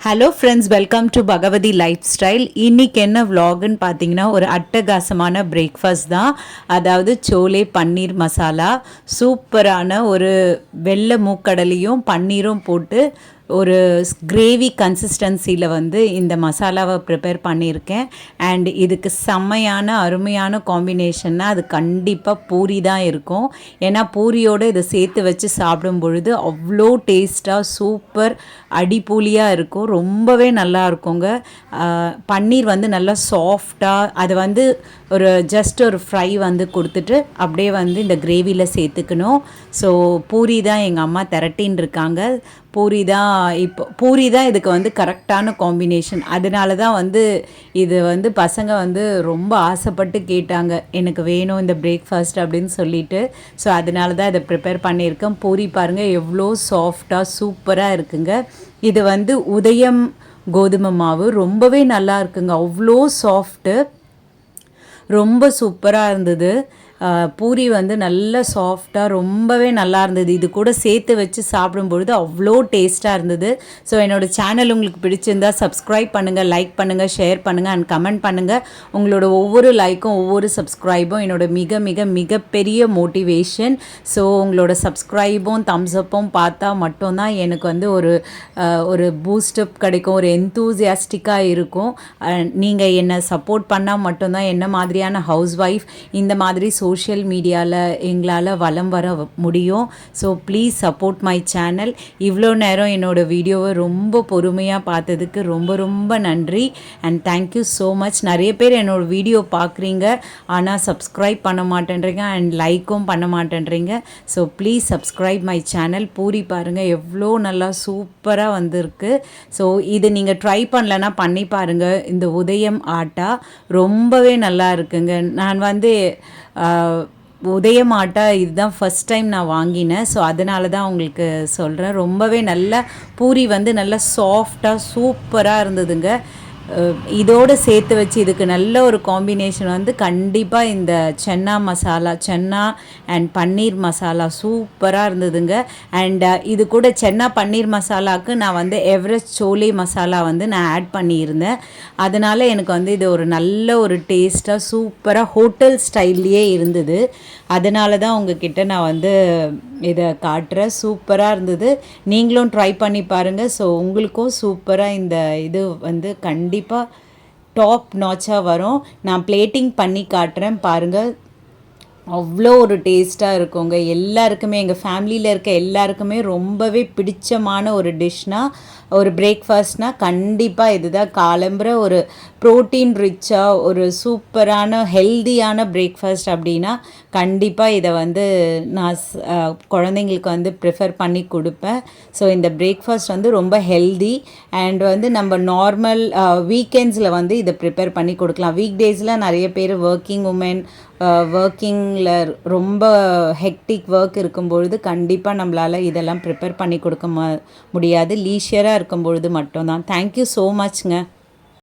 Hello friends, welcome to Bhagavathi lifestyle. இன்றைக்கி என்ன விலாகுன்னு பார்த்தீங்கன்னா, ஒரு அட்டகாசமான பிரேக்ஃபாஸ்ட் தான். அதாவது சோலே பன்னீர் மசாலா. சூப்பரான ஒரு வெள்ளை மூக்கடலையும் பன்னீரும் போட்டு ஒரு கிரேவி கன்சிஸ்டன்சியில் வந்து இந்த மசாலாவை ப்ரிப்பேர் பண்ணியிருக்கேன். அண்ட் இதுக்கு செம்மையான அருமையான காம்பினேஷன்னா அது கண்டிப்பாக பூரி தான் இருக்கும். ஏன்னா பூரியோடு இதை சேர்த்து வச்சு சாப்பிடும் பொழுது அவ்வளோ டேஸ்ட்டாக சூப்பர் அடிப்பூலியாக இருக்கும். ரொம்பவே நல்லா இருக்குங்க. பன்னீர் வந்து நல்லா சாஃப்டாக அதை வந்து ஜஸ்ட் ஒரு ஃப்ரை வந்து கொடுத்துட்டு அப்படியே வந்து இந்த கிரேவியில் சேர்த்துக்கணும். ஸோ பூரி தான் எங்கள் அம்மா திரட்டின்னு இருக்காங்க. பூரி தான் இதுக்கு வந்து கரெக்டான காம்பினேஷன். அதனால தான் வந்து இது வந்து பசங்க வந்து ரொம்ப ஆசைப்பட்டு கேட்டாங்க, எனக்கு வேணும் இந்த பிரேக்ஃபாஸ்ட் அப்படின்னு சொல்லிட்டு. ஸோ அதனால தான் இதை ப்ரிப்பேர் பண்ணியிருக்கேன். பூரி பாருங்கள் எவ்வளோ சாஃப்டாக சூப்பராக இருக்குங்க. இது வந்து உதயம் கோதுமை மாவு ரொம்பவே நல்லா இருக்குங்க. அவ்வளோ சாஃப்ட்டு, ரொம்ப சூப்பராக இருந்தது. பூரி வந்து நல்ல சாஃப்டாக ரொம்பவே நல்லா இருந்தது. இது கூட சேர்த்து வச்சு சாப்பிடும்பொழுது அவ்வளோ டேஸ்ட்டாக இருந்தது. ஸோ என்னோடய சேனல் உங்களுக்கு பிடிச்சிருந்தால் சப்ஸ்கிரைப் பண்ணுங்கள், லைக் பண்ணுங்கள், ஷேர் பண்ணுங்கள் அண்ட் கமெண்ட் பண்ணுங்கள். உங்களோட ஒவ்வொரு லைக்கும் ஒவ்வொரு சப்ஸ்கிரைபும் என்னோட மிக மிக மிகப்பெரிய மோட்டிவேஷன். ஸோ உங்களோட சப்ஸ்கிரைபும் தம்ஸ்அப்பும் பார்த்தா மட்டும்தான் எனக்கு வந்து ஒரு பூஸ்டப் கிடைக்கும், ஒரு என்தூசியாஸ்டிக்காக இருக்கும். நீங்கள் என்னை சப்போர்ட் பண்ணால் மட்டும்தான் என்ன மாதிரியான ஹவுஸ் ஒய்ஃப் இந்த மாதிரி சோஷியல் மீடியாவில் எங்களால் வலம் வர முடியும். So please support my channel. இவ்வளோ நேரம் என்னோடய வீடியோவை ரொம்ப பொறுமையாக பார்த்ததுக்கு ரொம்ப ரொம்ப நன்றி அண்ட் தேங்க்யூ ஸோ மச். நிறைய பேர் என்னோடய வீடியோ பார்க்குறீங்க, ஆனால் சப்ஸ்கிரைப் பண்ண மாட்டேன்றீங்க அண்ட் லைக்கும் பண்ண மாட்டேன்றீங்க. So please subscribe my channel. Puri பாருங்கள் எவ்வளோ நல்லா சூப்பராக வந்திருக்கு. ஸோ இது நீங்கள் ட்ரை பண்ணலன்னா பண்ணி பாருங்கள். இந்த உதயம் ஆட்டா ரொம்பவே நல்லா இருக்குங்க. நான் வந்து உதயம் ஆட்டா இதுதான் ஃபஸ்ட் டைம் நான் வாங்கினேன். ஸோ அதனால தான் உங்களுக்கு சொல்கிறேன். ரொம்பவே நல்ல பூரி வந்து நல்லா சாஃப்டாக சூப்பராக இருந்ததுங்க. இதோடு சேர்த்து வச்சு இதுக்கு நல்ல ஒரு காம்பினேஷன் வந்து கண்டிப்பாக இந்த சென்னா மசாலா, சென்னா அண்ட் பன்னீர் மசாலா சூப்பராக இருந்ததுங்க. அண்ட் இது கூட சென்னா பன்னீர் மசாலாவுக்கு நான் வந்து எவரெஸ்ட் சோலே மசாலா வந்து நான் ஆட் பண்ணியிருந்தேன். அதனால் எனக்கு வந்து இது ஒரு நல்ல ஒரு டேஸ்ட்டாக சூப்பராக ஹோட்டல் ஸ்டைல்லையே இருந்தது. அதனால தான் உங்ககிட்ட நான் வந்து இதை காட்டுறேன். சூப்பராக இருந்தது. நீங்களும் ட்ரை பண்ணி பாருங்கள். ஸோ உங்களுக்கும் சூப்பராக இந்த இது வந்து கண்டிப்பாக டாப் நாச்சாக வரும். நான் பிளேட்டிங் பண்ணி காட்டுறேன் பாருங்கள். அவ்வளோ ஒரு டேஸ்ட்டாக இருக்குங்க. எல்லாருக்குமே, எங்கள் ஃபேமிலியில் இருக்க எல்லாருக்குமே ரொம்பவே பிடிச்சமான ஒரு டிஷ்னால், ஒரு பிரேக்ஃபாஸ்ட்னால் கண்டிப்பாக இதுதான். காலம்புற ஒரு ப்ரோட்டீன் ரிச்சாக ஒரு சூப்பரான ஹெல்தியான பிரேக்ஃபாஸ்ட் அப்படின்னா கண்டிப்பாக இதை வந்து நான் குழந்தைங்களுக்கு வந்து ப்ரிஃபர் பண்ணி கொடுப்பேன். ஸோ இந்த பிரேக்ஃபாஸ்ட் வந்து ரொம்ப ஹெல்தி அண்ட் வந்து நம்ம நார்மல் வீக்கெண்ட்ஸில் வந்து இதை ப்ரிப்பேர் பண்ணி கொடுக்கலாம். வீக் டேஸில் நிறைய பேர் ஒர்க்கிங் உமன் ஒர்க்கிங்கில் ரொம்ப ஹெக்டிக் ஒர்க் இருக்கும்பொழுது கண்டிப்பாக நம்மளால் இதெல்லாம் ப்ரிப்பேர் பண்ணி கொடுக்க முடியாது. லீஷியராக இருக்கும்பொழுது மட்டும்தான். Thank you so மச்ங்க.